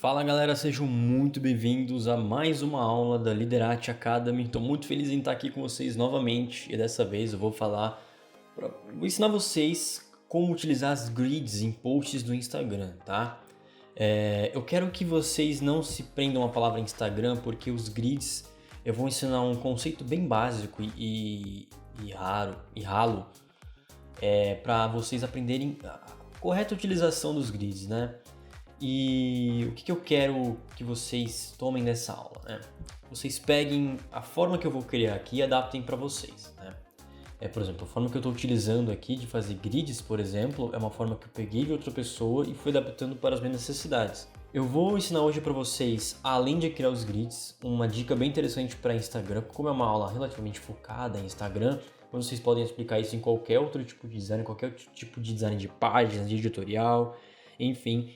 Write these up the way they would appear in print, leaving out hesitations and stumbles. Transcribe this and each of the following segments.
Fala galera, sejam muito bem-vindos a mais uma aula da Liderate Academy. Estou muito feliz em estar aqui com vocês novamente e dessa vez eu vou vou ensinar vocês como utilizar as grids em posts do Instagram, tá? Eu quero que vocês não se prendam à palavra Instagram porque os grids eu vou ensinar um conceito bem básico e ralo para vocês aprenderem a correta utilização dos grids, né? E o que eu quero que vocês tomem dessa aula, né? Vocês peguem a forma que eu vou criar aqui e adaptem para vocês, né? Por exemplo, a forma que eu estou utilizando aqui de fazer grids, por exemplo, é uma forma que eu peguei de outra pessoa e fui adaptando para as minhas necessidades. Eu vou ensinar hoje para vocês, além de criar os grids, uma dica bem interessante para Instagram, como é uma aula relativamente focada em Instagram, mas vocês podem explicar isso em qualquer outro tipo de design, qualquer tipo de design de páginas, de editorial, enfim.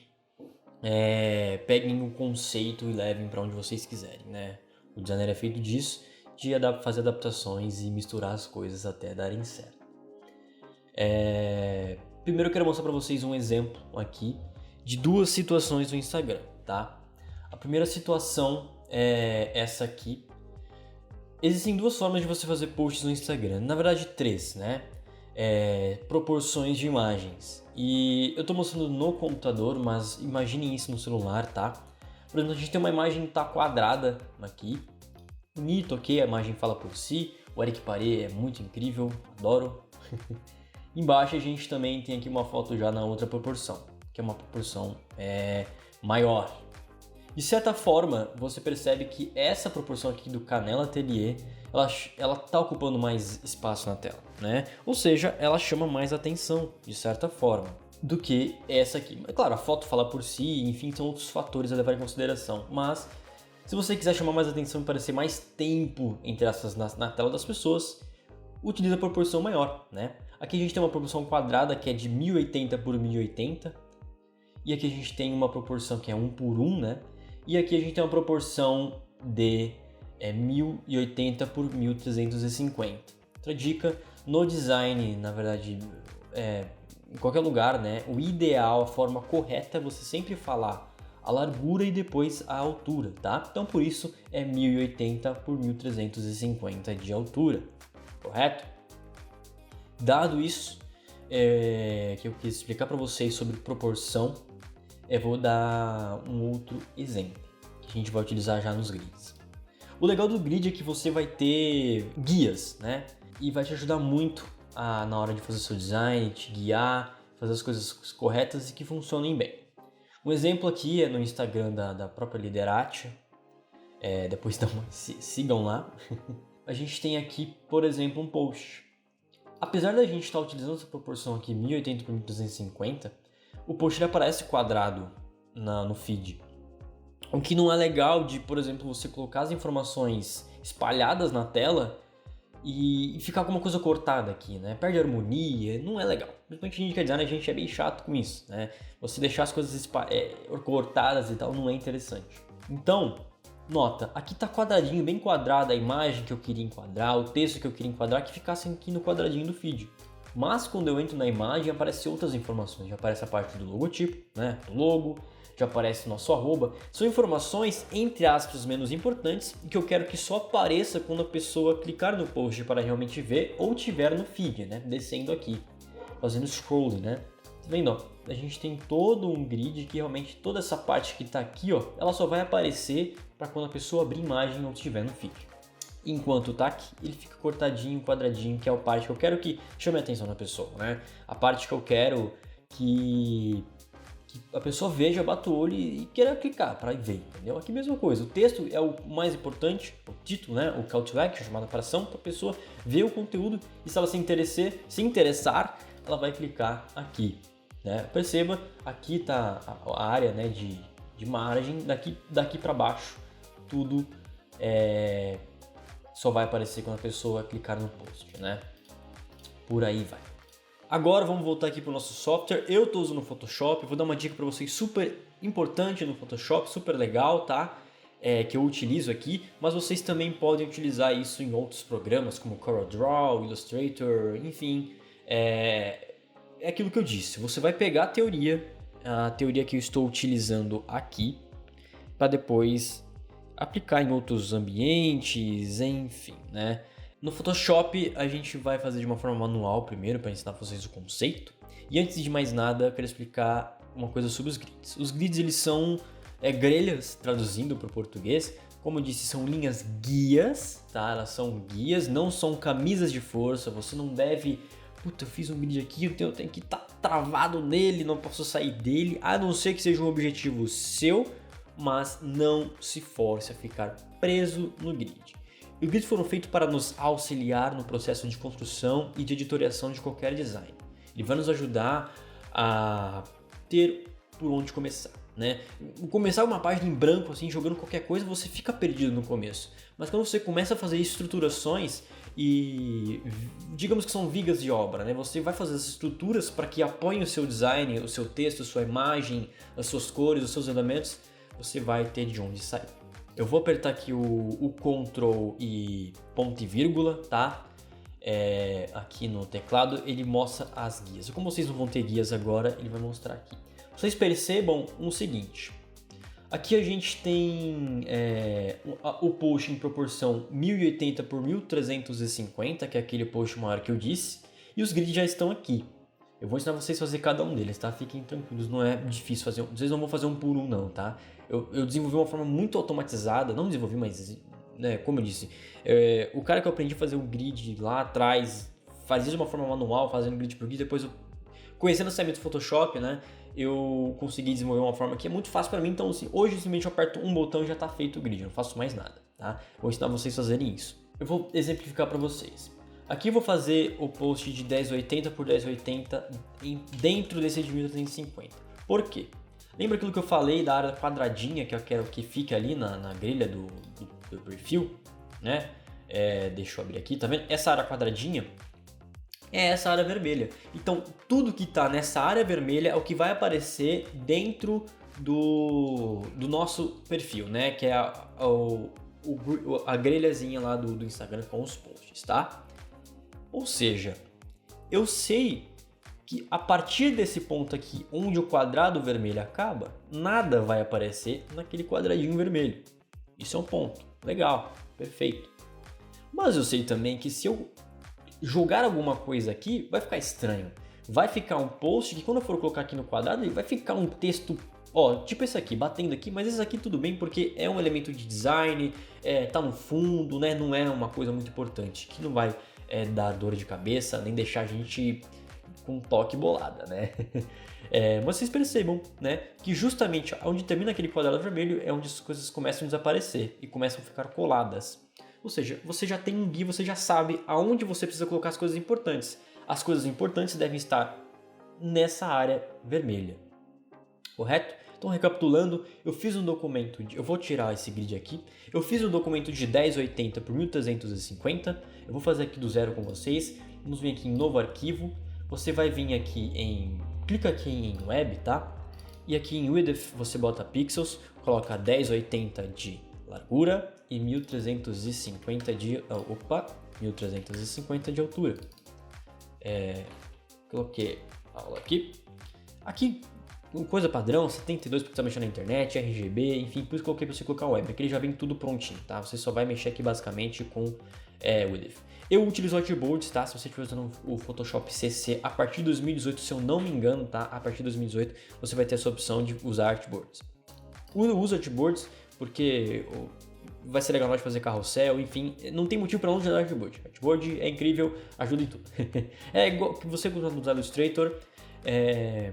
Peguem o conceito e levem para onde vocês quiserem, né? O designer é feito disso, de fazer adaptações e misturar as coisas até darem certo. Primeiro eu quero mostrar para vocês um exemplo aqui de duas situações do Instagram, tá? A primeira situação é essa aqui. Existem duas formas de você fazer posts no Instagram, na verdade três, né? Proporções de imagens. E eu estou mostrando no computador, mas imaginem isso no celular, tá? Por exemplo, a gente tem uma imagem que tá quadrada aqui. Bonito, ok? A imagem fala por si. O Eric Paré é muito incrível, adoro. Embaixo a gente também tem aqui uma foto já na outra proporção, que é uma proporção maior. De certa forma, você percebe que essa proporção aqui do Canela Atelier, ela tá ocupando mais espaço na tela, né? Ou seja, ela chama mais atenção, de certa forma, do que essa aqui. Mas, claro, a foto fala por si, enfim, são outros fatores a levar em consideração. Mas, se você quiser chamar mais atenção e parecer mais tempo, entre essas, na tela das pessoas, utilize a proporção maior, né? Aqui a gente tem uma proporção quadrada que é de 1080 por 1080. E aqui a gente tem uma proporção que é 1 por 1, né? E aqui a gente tem uma proporção de 1080 por 1350. Outra dica, no design, na verdade, em qualquer lugar, né? O ideal, a forma correta é você sempre falar a largura e depois a altura, tá? Então por isso é 1080 por 1350 de altura, correto? Dado isso, que eu quis explicar para vocês sobre proporção, eu vou dar um outro exemplo que a gente vai utilizar já nos grids. O legal do grid é que você vai ter guias, né? E vai te ajudar muito na hora de fazer seu design, te guiar, fazer as coisas corretas e que funcionem bem. Um exemplo aqui é no Instagram da própria Liderate. Depois sigam lá. A gente tem aqui, por exemplo, um post. Apesar da gente estar utilizando essa proporção aqui 1080 por 1250, o post ele aparece quadrado no feed. O que não é legal de, por exemplo, você colocar as informações espalhadas na tela e ficar com uma coisa cortada aqui, né? Perde harmonia, não é legal. Principalmente a gente que é designer, a gente é bem chato com isso, né? Você deixar as coisas cortadas e tal não é interessante. Então, nota, aqui tá quadradinho, bem quadrada a imagem que eu queria enquadrar, o texto que eu queria enquadrar, que ficasse aqui no quadradinho do feed. Mas quando eu entro na imagem, aparecem outras informações. Já aparece a parte do logotipo, né? Do logo, já aparece o nosso arroba. São informações, entre aspas, menos importantes e que eu quero que só apareça quando a pessoa clicar no post para realmente ver ou tiver no feed, né? Descendo aqui, fazendo scrolling, né? Tá vendo? Ó? A gente tem todo um grid que realmente toda essa parte que está aqui, ó, ela só vai aparecer para quando a pessoa abrir imagem ou estiver no feed. Enquanto tá aqui, ele fica cortadinho, quadradinho, que é a parte que eu quero que chame a atenção da pessoa, né? A parte que eu quero que a pessoa veja, bata o olho e queira clicar para ver, entendeu? Aqui mesma coisa, o texto é o mais importante, o título, né? O call to action, chamada para ação, para a pessoa ver o conteúdo e se ela se interessar, ela vai clicar aqui, né? Perceba, aqui tá a área, né, de margem, daqui para baixo, tudo só vai aparecer quando a pessoa clicar no post, né? Por aí vai. Agora vamos voltar aqui para o nosso software. Eu estou usando o Photoshop, vou dar uma dica para vocês super importante no Photoshop, super legal, tá? Que eu utilizo aqui, mas vocês também podem utilizar isso em outros programas como CorelDRAW, Illustrator, enfim. É aquilo que eu disse, você vai pegar a teoria que eu estou utilizando aqui, para depois aplicar em outros ambientes, enfim, né? No Photoshop a gente vai fazer de uma forma manual primeiro para ensinar vocês o conceito. E antes de mais nada, eu quero explicar uma coisa sobre os grids. Os grids eles são grelhas, traduzindo para o português. Como eu disse, são linhas guias, tá? Elas são guias, não são camisas de força. Você não deve... Puta, eu fiz um grid aqui, eu tenho que estar travado nele, não posso sair dele. A não ser que seja um objetivo seu, mas não se force a ficar preso no grid. Os grids foram feitos para nos auxiliar no processo de construção e de editoriação de qualquer design. Ele vai nos ajudar a ter por onde começar, né? Começar uma página em branco, assim, jogando qualquer coisa, você fica perdido no começo. Mas quando você começa a fazer estruturações e digamos que são vigas de obra, né? Você vai fazer as estruturas para que apoiem o seu design, o seu texto, a sua imagem, as suas cores, os seus elementos, você vai ter de onde sair. Eu vou apertar aqui o Ctrl e ponto e vírgula, tá? Aqui no teclado ele mostra as guias. Como vocês não vão ter guias agora, ele vai mostrar aqui. Vocês percebam o seguinte. Aqui a gente tem o post em proporção 1080 por 1350, que é aquele post maior que eu disse. E os grids já estão aqui. Eu vou ensinar vocês a fazer cada um deles, tá? Fiquem tranquilos, não é difícil fazer. Vocês não vão fazer um por um não, tá? Eu desenvolvi uma forma muito automatizada, não desenvolvi, mas né, como eu disse, o cara que eu aprendi a fazer um grid lá atrás, fazia de uma forma manual, fazendo grid por grid, depois conhecendo o ferramenta do Photoshop, né, eu consegui desenvolver uma forma que é muito fácil para mim, então assim, hoje simplesmente eu aperto um botão e já está feito o grid, eu não faço mais nada, tá? Vou ensinar vocês a fazerem isso. Eu vou exemplificar para vocês. Aqui eu vou fazer o post de 1080 por 1080 dentro desse de 1350. Por quê? Lembra aquilo que eu falei da área quadradinha que eu quero que fique ali na grelha do perfil, né? Deixa eu abrir aqui, tá vendo? Essa área quadradinha é essa área vermelha. Então, tudo que está nessa área vermelha é o que vai aparecer dentro do nosso perfil, né? Que é a grelhazinha lá do Instagram com os posts, tá? Ou seja, eu sei que a partir desse ponto aqui, onde o quadrado vermelho acaba, nada vai aparecer naquele quadradinho vermelho. Isso é um ponto. Legal, perfeito. Mas eu sei também que se eu jogar alguma coisa aqui, vai ficar estranho. Vai ficar um post que quando eu for colocar aqui no quadrado, vai ficar um texto, tipo esse aqui, batendo aqui, mas esse aqui tudo bem porque é um elemento de design, tá no fundo, né? Não é uma coisa muito importante, que não vai dar dor de cabeça, nem deixar a gente com um toque bolada, né? Mas vocês percebam, né, que justamente onde termina aquele quadrado vermelho é onde as coisas começam a desaparecer e começam a ficar coladas. Ou seja, você já tem um guia, você já sabe aonde você precisa colocar as coisas importantes. As coisas importantes devem estar nessa área vermelha, correto? Então, recapitulando, eu fiz um documento, eu vou tirar esse grid aqui, eu fiz um documento de 1080 por 1350, eu vou fazer aqui do zero com vocês, vamos vir aqui em novo arquivo, você vai vir aqui clica aqui em web, tá? E aqui em width você bota pixels, coloca 1080 de largura e 1350 de, 1350 de altura. Coloquei aula aqui. Aqui, coisa padrão, 72 porque está mexendo na internet, RGB, enfim, por isso coloquei para você colocar o web. Aqui ele já vem tudo prontinho, tá? Você só vai mexer aqui basicamente com width. Eu utilizo artboards, tá? Se você estiver usando o Photoshop CC a partir de 2018, se eu não me engano, tá? A partir de 2018 você vai ter essa opção de usar artboards. Eu uso artboards porque vai ser legal de fazer carrossel, enfim, não tem motivo para não usar artboard. Artboard é incrível, ajuda em tudo. É igual que você usar o Illustrator, é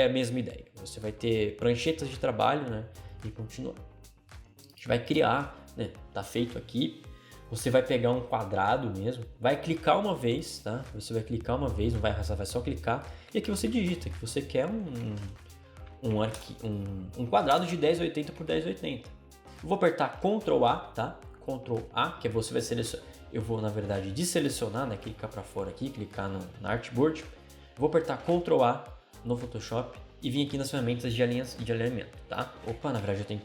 a mesma ideia. Você vai ter pranchetas de trabalho, né? E continuar. A gente vai criar, né? Tá feito aqui. Você vai pegar um quadrado mesmo, vai clicar uma vez, tá? Você vai clicar uma vez, não vai arrastar, vai só clicar. E aqui você digita que você quer um quadrado de 1080 por 1080. Eu vou apertar Ctrl A, tá? Ctrl A, que você vai selecionar. Eu vou, na verdade, desselecionar, né? Clicar para fora aqui, clicar na Artboard. Vou apertar Ctrl A no Photoshop e vim aqui nas ferramentas de alinhamento, tá? Opa, na verdade eu tenho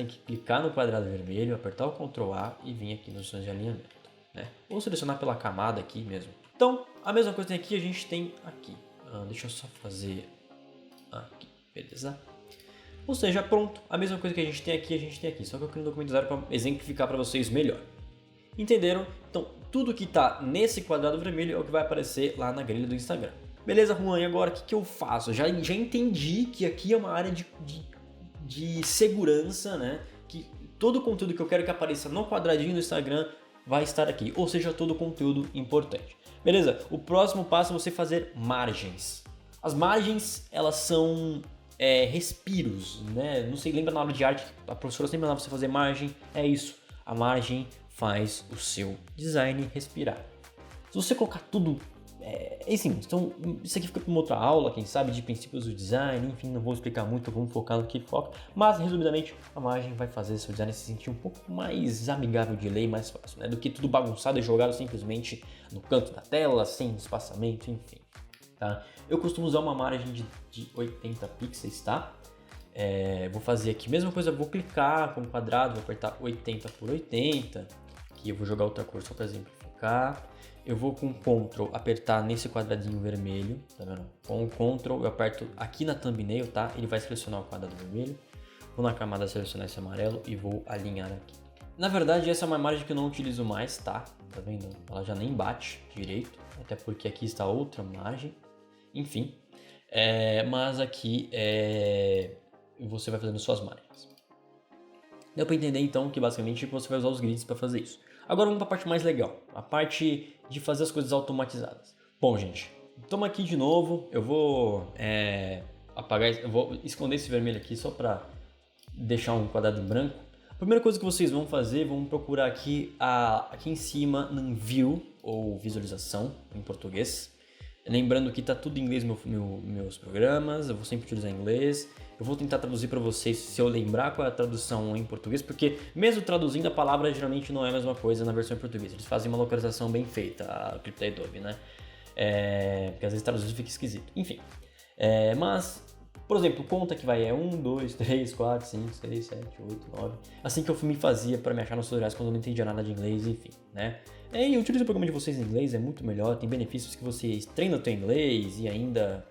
que clicar no quadrado vermelho, apertar o Ctrl A e vir aqui nos opções de alinhamento, né? Ou selecionar pela camada aqui mesmo. Então, a mesma coisa aqui a gente tem aqui. Deixa eu só fazer aqui, beleza? Ou seja, pronto, a mesma coisa que a gente tem aqui, só que eu criei um documento zero para exemplificar para vocês melhor. Entenderam? Então, tudo que está nesse quadrado vermelho é o que vai aparecer lá na grelha do Instagram. Beleza, Juan, e agora o que eu faço? Já entendi que aqui é uma área de segurança, né? Que todo o conteúdo que eu quero que apareça no quadradinho do Instagram vai estar aqui, ou seja, todo o conteúdo importante. Beleza? O próximo passo é você fazer margens. As margens, elas são respiros, né? Não sei, lembra na aula de arte, a professora sempre mandava você fazer margem, é isso. A margem faz o seu design respirar. Se você colocar tudo, assim, então, isso aqui fica para uma outra aula, quem sabe, de princípios do design, enfim, não vou explicar muito, vamos focar no que foca, mas resumidamente a margem vai fazer seu design se sentir um pouco mais amigável de ler e mais fácil, né? Do que tudo bagunçado e jogado simplesmente no canto da tela, sem espaçamento, enfim. Tá? Eu costumo usar uma margem de 80 pixels, tá? Vou fazer aqui, mesma coisa, vou clicar com o quadrado, vou apertar 80 por 80, aqui eu vou jogar outra cor só para exemplificar. Eu vou com o Ctrl apertar nesse quadradinho vermelho, tá vendo? Com o Ctrl eu aperto aqui na thumbnail, tá? Ele vai selecionar o quadrado vermelho. Vou na camada selecionar esse amarelo e vou alinhar aqui. Na verdade, essa é uma margem que eu não utilizo mais, tá? Tá vendo? Ela já nem bate direito, até porque aqui está outra margem. Enfim, mas aqui você vai fazendo suas margens. Deu para entender então que basicamente você vai usar os grids para fazer isso. Agora vamos para a parte mais legal, a parte de fazer as coisas automatizadas. Bom, gente, estamos aqui de novo. Eu vou eu vou esconder esse vermelho aqui só para deixar um quadrado em branco. A primeira coisa que vocês vão fazer, vão procurar aqui em cima no View ou Visualização em português. Lembrando que está tudo em inglês meus programas, eu vou sempre utilizar inglês. Eu vou tentar traduzir para vocês se eu lembrar qual é a tradução em português, porque mesmo traduzindo a palavra geralmente não é a mesma coisa na versão em português. Eles fazem uma localização bem feita, a CryptoAdobe, né? Porque às vezes traduzido fica esquisito. Enfim, mas, por exemplo, conta que vai 1, 2, 3, 4, 5, 6, 7, 8, 9. Assim que eu me fazia para me achar nos tutoriais quando eu não entendia nada de inglês, enfim, né? E utilize o programa de vocês em inglês, é muito melhor, tem benefícios que vocês treinam o teu inglês e ainda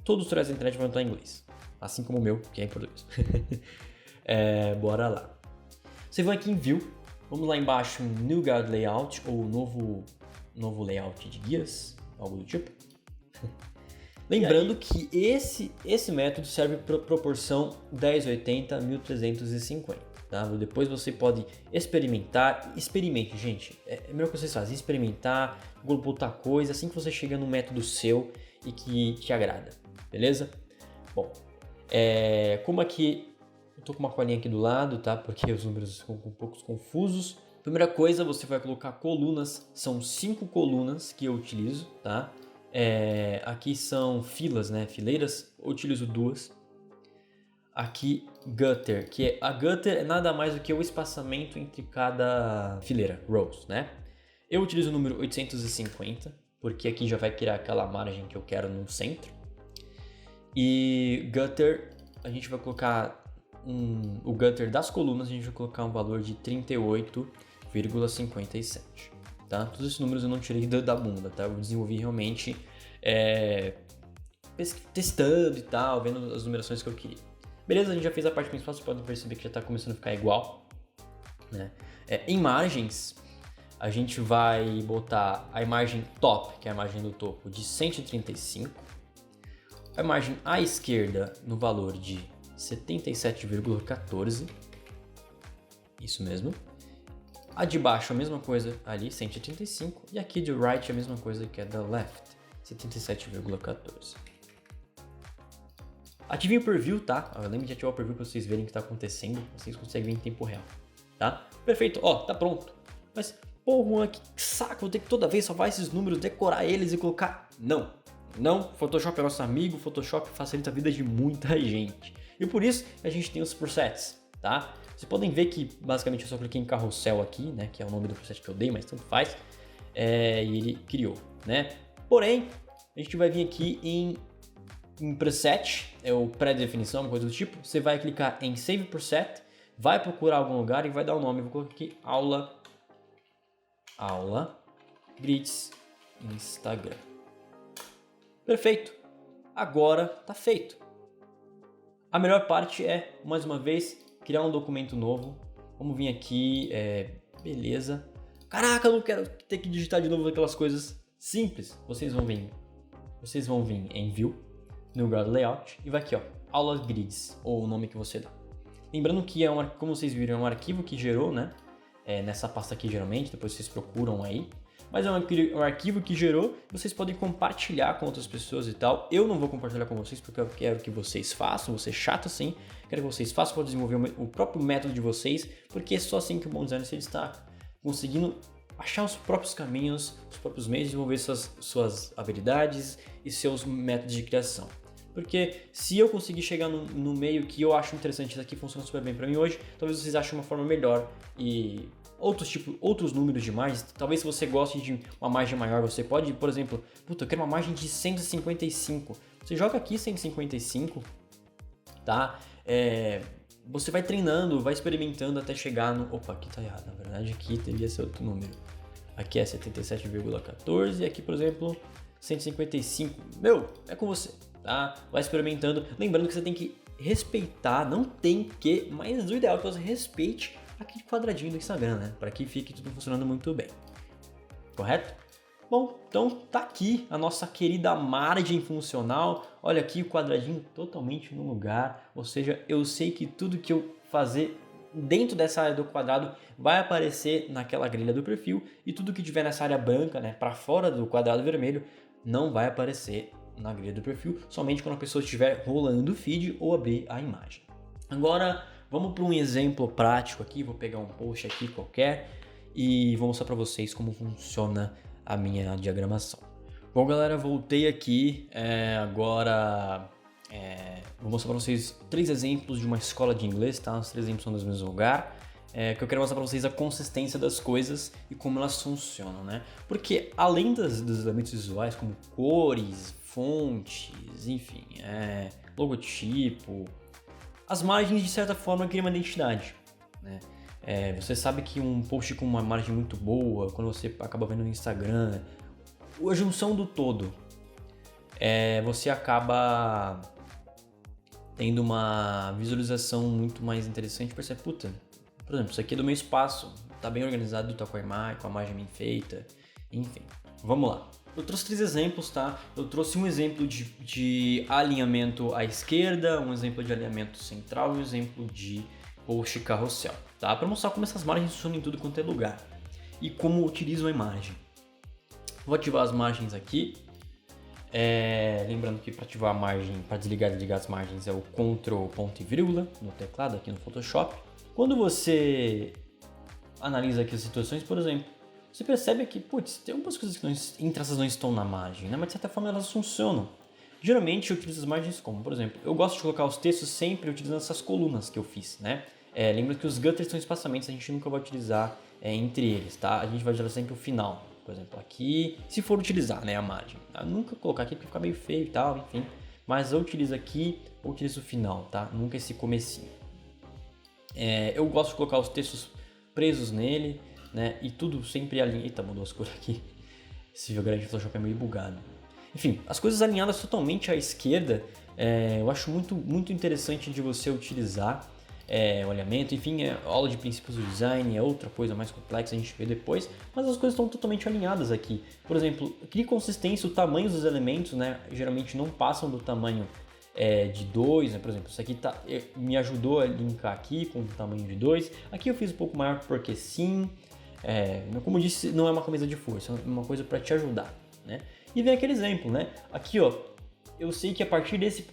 todos os tutoriais da internet vão estar em inglês, assim como o meu, que é em português. Bora lá. Você vai aqui em View, vamos lá embaixo em New Guide Layout ou novo layout de guias, algo do tipo. Lembrando que esse método serve para proporção 1080 1350. Tá? Depois você pode experimente, gente, é melhor que vocês fazem, experimentar, botar coisa, assim que você chega no método seu e que te agrada, beleza? Bom, como aqui, eu tô com uma colinha aqui do lado, tá? Porque os números ficam um pouco confusos. Primeira coisa, você vai colocar colunas, são 5 colunas que eu utilizo, tá? Aqui são filas, né? Fileiras, eu utilizo 2. Aqui, gutter, a gutter é nada mais do que o espaçamento entre cada fileira, rows, né? Eu utilizo o número 850, porque aqui já vai criar aquela margem que eu quero no centro. E gutter, a gente vai colocar o gutter das colunas, a gente vai colocar um valor de 38,57, tá? Todos esses números eu não tirei da bunda, tá? Eu desenvolvi realmente testando e tal, vendo as numerações que eu queria. Beleza, a gente já fez a parte principal, vocês podem perceber que já está começando a ficar igual, né? Em margens, a gente vai botar a imagem top, que é a imagem do topo, de 135. A imagem à esquerda no valor de 77,14. Isso mesmo. A de baixo a mesma coisa ali, 135. E aqui de right a mesma coisa que é da left, 77,14. Ativem o preview, tá? Lembre de ativar o preview para vocês verem o que está acontecendo. Vocês conseguem ver em tempo real, tá? Perfeito, tá pronto. Mas, pô, Juan, que saco, vou ter que toda vez salvar esses números, decorar eles e colocar... Não, Photoshop é nosso amigo, Photoshop facilita a vida de muita gente. E por isso a gente tem os presets, tá? Vocês podem ver que, basicamente, eu só cliquei em carrossel aqui, né? Que é o nome do preset que eu dei, mas tanto faz. E ele criou, né? Porém, a gente vai vir aqui em preset, o pré-definição, uma coisa do tipo. Você vai clicar em Save Preset, vai procurar algum lugar e vai dar o nome. Vou colocar aqui aula grids Instagram. Perfeito. Agora tá feito. A melhor parte é, mais uma vez, criar um documento novo. Vamos vir aqui, beleza. Caraca, eu não quero ter que digitar de novo aquelas coisas simples. Vocês vão vir em View, no Grad Layout, e vai aqui, ó, Aula Grids, ou o nome que você dá. Lembrando que, como vocês viram, é um arquivo que gerou, né? Nessa pasta aqui, geralmente, depois vocês procuram aí. Mas é um arquivo que gerou, vocês podem compartilhar com outras pessoas e tal. Eu não vou compartilhar com vocês porque eu quero que vocês façam, você é chato assim. Quero que vocês façam para desenvolver o próprio método de vocês, porque é só assim que o bom designer está conseguindo achar os próprios caminhos, os próprios meios de desenvolver suas habilidades e seus métodos de criação. Porque se eu conseguir chegar no meio que eu acho interessante, isso aqui funciona super bem para mim hoje, talvez vocês achem uma forma melhor e outros números de margens. Talvez se você goste de uma margem maior, você pode, por exemplo, eu quero uma margem de 155. Você joga aqui 155, tá? Você vai treinando, vai experimentando até chegar no... Opa, aqui tá errado, na verdade aqui devia ser outro número. Aqui é 77,14 e aqui, por exemplo, 155. É com você, tá? Vai experimentando. Lembrando que você tem que respeitar, não tem que, mas o ideal é que você respeite aquele quadradinho do Instagram, né? Para que fique tudo funcionando muito bem. Correto? Bom, então tá aqui a nossa querida margem funcional. Olha aqui o quadradinho totalmente no lugar. Ou seja, eu sei que tudo que eu fazer dentro dessa área do quadrado vai aparecer naquela grelha do perfil e tudo que tiver nessa área branca, né, para fora do quadrado vermelho, não vai aparecer na grelha do perfil, somente quando a pessoa estiver rolando o feed ou abrir a imagem. Agora, vamos para um exemplo prático aqui. Vou pegar um post aqui qualquer e vou mostrar para vocês como funciona a minha diagramação. Bom, galera, voltei aqui. Agora vou mostrar para vocês 3 exemplos de uma escola de inglês, tá? Os 3 exemplos são do mesmo lugar. Que eu quero mostrar para vocês a consistência das coisas e como elas funcionam, né? Porque além dos elementos visuais, como cores, fontes, enfim, logotipo, as margens, de certa forma, criam uma identidade, né? Você sabe que um post com uma margem muito boa, quando você acaba vendo no Instagram, a junção do todo, você acaba tendo uma visualização muito mais interessante. Percebe, por exemplo, isso aqui é do meu espaço, tá bem organizado, tá com a margem bem feita, enfim. Vamos lá. Eu trouxe 3 exemplos, tá? Eu trouxe um exemplo de alinhamento à esquerda, um exemplo de alinhamento central e um exemplo de post carrossel, tá? Para mostrar como essas margens funcionam em tudo quanto é lugar e como utilizam a imagem. Vou ativar as margens aqui. Lembrando que para ativar a margem, para desligar e ligar as margens é o Ctrl ponto e vírgula no teclado aqui no Photoshop. Quando você analisa aqui as situações, por exemplo, você percebe que, tem algumas coisas que entre essas não estão na margem, né? Mas de certa forma elas funcionam. Geralmente eu utilizo as margens como, por exemplo, eu gosto de colocar os textos sempre utilizando essas colunas que eu fiz, né? Lembra que os gutters são espaçamentos, a gente nunca vai utilizar entre eles, tá? A gente vai utilizar sempre o final, por exemplo, aqui, se for utilizar, né, a margem. Eu nunca colocar aqui porque fica meio feio e tal, enfim. Mas eu utilizo aqui, eu utilizo o final, tá? Nunca esse comecinho. Eu gosto de colocar os textos presos nele, né? E tudo sempre alinhado. Eita, mudou as cores aqui. Esse diagrama de Photoshop é meio bugado. Enfim, as coisas alinhadas totalmente à esquerda, eu acho muito, muito interessante de você utilizar o alinhamento. Enfim, a aula de princípios do design é outra coisa mais complexa, a gente vê depois, mas as coisas estão totalmente alinhadas aqui. Por exemplo, que consistência, o tamanho dos elementos, né, geralmente não passam do tamanho de 2, né? Por exemplo, isso aqui me ajudou a linkar aqui com o tamanho de 2. Aqui eu fiz um pouco maior porque sim. Como eu disse, não é uma camisa de força, é uma coisa para te ajudar, né? E vem aquele exemplo, né? Aqui, ó, eu sei que a partir desse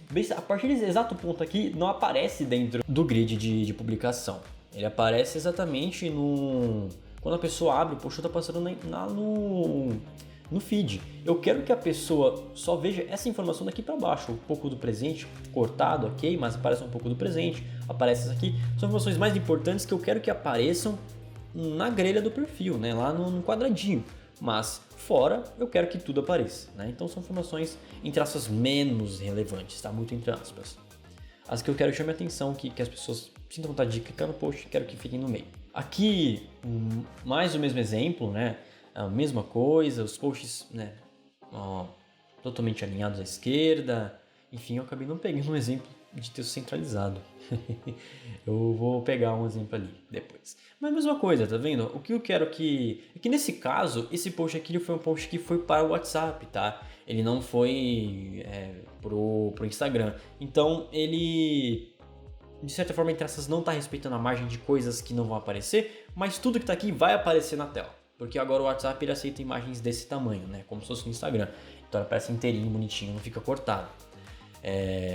exato ponto aqui não aparece dentro do grid de publicação. Ele aparece exatamente quando a pessoa abre, o post está passando no feed. Eu quero que a pessoa só veja essa informação daqui para baixo, um pouco do presente cortado, ok, mas aparece um pouco do presente, aparece isso aqui. São informações mais importantes que eu quero que apareçam na grelha do perfil, né, lá no quadradinho. Mas fora, eu quero que tudo apareça, né? Então são informações, entre aspas, menos relevantes, tá? Muito entre aspas. As que eu quero chamar a atenção, que as pessoas sintam vontade de clicar no post, quero que fiquem no meio. Aqui, mais o mesmo exemplo, né? A mesma coisa, os posts, totalmente alinhados à esquerda. Enfim, eu acabei não pegando um exemplo de texto centralizado. Eu vou pegar um exemplo ali depois. Mas a mesma coisa, tá vendo? O que eu quero que... É que nesse caso, esse post aqui foi um post que foi para o WhatsApp, tá? Ele não foi pro Instagram. Então, ele... De certa forma, entre essas, não está respeitando a margem de coisas que não vão aparecer, mas tudo que está aqui vai aparecer na tela. Porque agora o WhatsApp ele aceita imagens desse tamanho, né? Como se fosse no Instagram. Então ela aparece inteirinho, bonitinho, não fica cortado.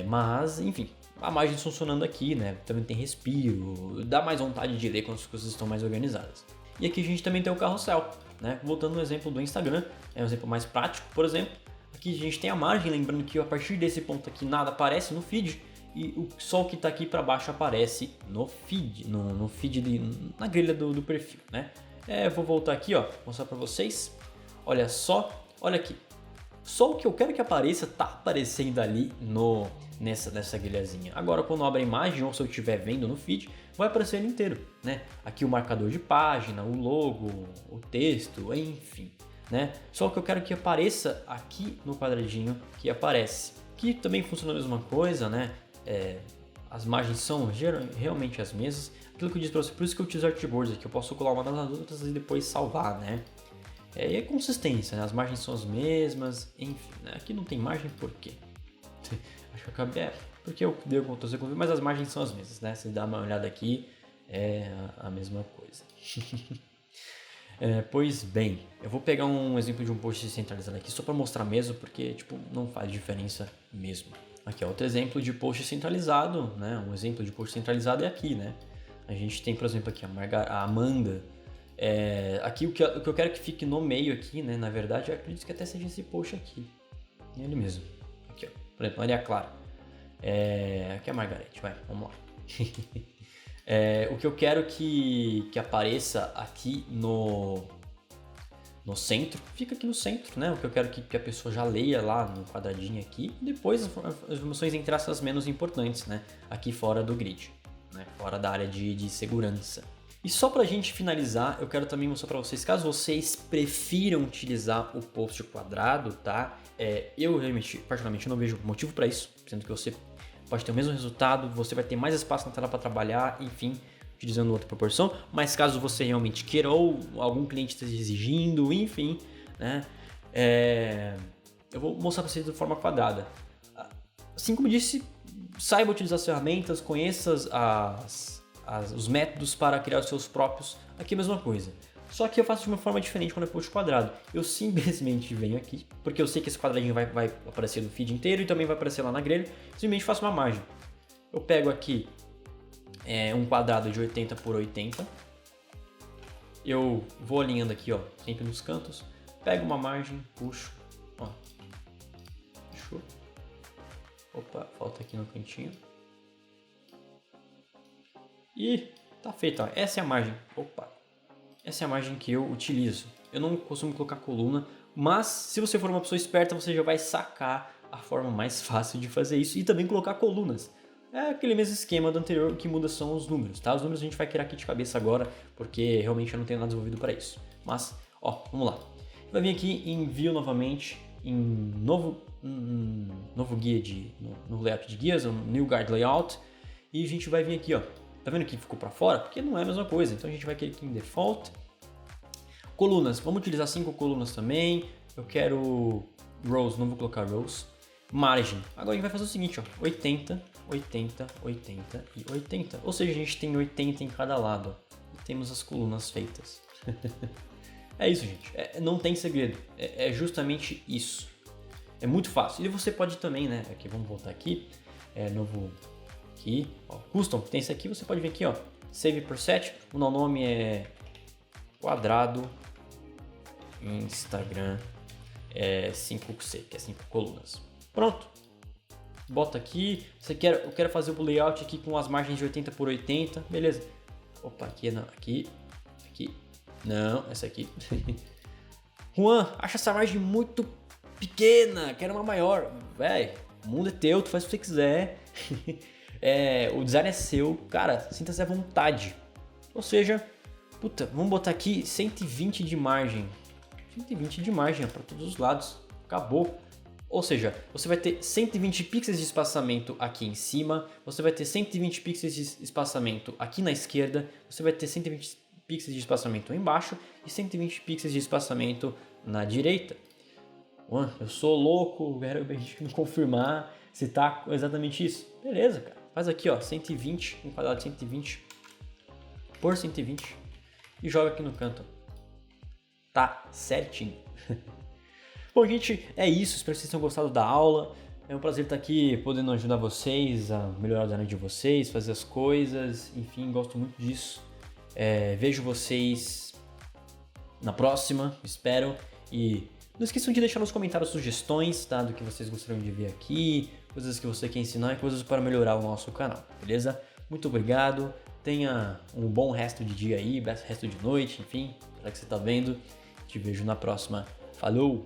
Mas, enfim, a margem funcionando aqui, né? Também tem respiro, dá mais vontade de ler quando as coisas estão mais organizadas. E aqui a gente também tem o carrossel, né? Voltando no exemplo do Instagram, é um exemplo mais prático, por exemplo. Aqui a gente tem a margem, lembrando que a partir desse ponto aqui nada aparece no feed. E só o que está aqui para baixo aparece no feed, no feed na grelha do perfil, né? Eu vou voltar aqui, ó, mostrar para vocês. Olha só, olha aqui. Só o que eu quero que apareça tá aparecendo ali nessa grelhazinha. Agora, quando eu abro a imagem ou se eu estiver vendo no feed, vai aparecer ele inteiro, né? Aqui o marcador de página, o logo, o texto, enfim, né? Só o que eu quero que apareça aqui no quadradinho que aparece. Que também funciona a mesma coisa, né? As margens são realmente as mesmas. Aquilo que eu disse para você, por isso que eu utilizo artboards aqui, eu posso colar uma das outras e depois salvar, né? E é consistência, né? As margens são as mesmas, enfim, né? Aqui não tem margem por quê? Acho que eu acabei, porque eu dei o Ctrl+C, mas as margens são as mesmas, né? Se dá uma olhada aqui, é a mesma coisa. Pois bem, eu vou pegar um exemplo de um post centralizado aqui só para mostrar mesmo, porque tipo, não faz diferença mesmo. Aqui é outro exemplo de post centralizado, né? Um exemplo de post centralizado é aqui, né? A gente tem, por exemplo, aqui a Amanda. Aqui o que eu quero que fique no meio aqui, né? Na verdade, eu acredito que até seja esse post aqui. Ele mesmo. Aqui, ó. Por exemplo, Maria Clara. Aqui é a Margarete, vai, vamos lá. O que eu quero que apareça aqui no centro, fica aqui no centro, né? O que eu quero que a pessoa já leia lá no quadradinho aqui, e depois as informações entre essas menos importantes, né? Aqui fora do grid, né? Fora da área de segurança. E só pra gente finalizar, eu quero também mostrar pra vocês, caso vocês prefiram utilizar o post quadrado, tá? Eu realmente, particularmente, não vejo motivo para isso, sendo que você pode ter o mesmo resultado, você vai ter mais espaço na tela para trabalhar, enfim, utilizando outra proporção, mas caso você realmente queira ou algum cliente esteja exigindo, enfim, né? Eu vou mostrar para vocês de forma quadrada. Assim como eu disse, saiba utilizar as ferramentas, conheça os métodos para criar os seus próprios. Aqui é a mesma coisa. Só que eu faço de uma forma diferente quando eu puxo quadrado. Eu simplesmente venho aqui, porque eu sei que esse quadradinho vai aparecer no feed inteiro e também vai aparecer lá na grelha. Simplesmente faço uma margem. Eu pego aqui um quadrado de 80 por 80. Eu vou alinhando aqui, ó, sempre nos cantos. Pego uma margem, puxo. Ó. Fechou. Opa, falta aqui no cantinho. E tá feito, ó. Essa é a margem. Opa. Essa é a margem que eu utilizo. Eu não costumo colocar coluna, mas se você for uma pessoa esperta, você já vai sacar a forma mais fácil de fazer isso e também colocar colunas. É aquele mesmo esquema do anterior, que muda são os números, tá? Os números a gente vai criar aqui de cabeça agora, porque realmente eu não tenho nada desenvolvido para isso. Mas, ó, vamos lá. Vai vir aqui em View novamente, em novo guia no layout de guias, um New Guide Layout, e a gente vai vir aqui, ó. Tá vendo que ficou para fora? Porque não é a mesma coisa. Então a gente vai aqui em Default. Colunas. Vamos utilizar 5 colunas também. Eu quero rows, não vou colocar rows. Margem. Agora a gente vai fazer o seguinte, ó. 80, 80, 80 e 80. Ou seja, a gente tem 80 em cada lado. Ó. E temos as colunas feitas. É isso, gente. Não tem segredo. É justamente isso. É muito fácil. E você pode também, né? Aqui, vamos voltar aqui. Novo... Aqui, ó, custom, tem esse aqui, você pode vir aqui, ó, save preset, o nome é quadrado Instagram 5C, que é 5 colunas. Pronto. Bota aqui, eu quero fazer o layout aqui com as margens de 80 por 80, beleza. Opa, aqui não, aqui, não, essa aqui. Juan, acha essa margem muito pequena, quero uma maior. Véi, o mundo é teu, tu faz o que você quiser. O design é seu, cara, sinta-se à vontade. Ou seja, puta, vamos botar aqui 120 de margem. 120 de margem para todos os lados. Acabou. Ou seja, você vai ter 120 pixels de espaçamento aqui em cima, você vai ter 120 pixels de espaçamento aqui na esquerda, você vai ter 120 pixels de espaçamento embaixo e 120 pixels de espaçamento na direita. Eu sou louco, quero me confirmar se tá exatamente isso. Beleza, cara. Faz aqui, ó, 120, um quadrado de 120 por 120 e joga aqui no canto. Tá certinho. Bom, gente, é isso. Espero que vocês tenham gostado da aula. É um prazer estar aqui podendo ajudar vocês a melhorar o design de vocês, fazer as coisas. Enfim, gosto muito disso. Vejo vocês na próxima, espero. E não esqueçam de deixar nos comentários sugestões, tá? Do que vocês gostariam de ver aqui, coisas que você quer ensinar e coisas para melhorar o nosso canal, beleza? Muito obrigado. Tenha um bom resto de dia aí, resto de noite, enfim, para que você tá vendo. Te vejo na próxima. Falou!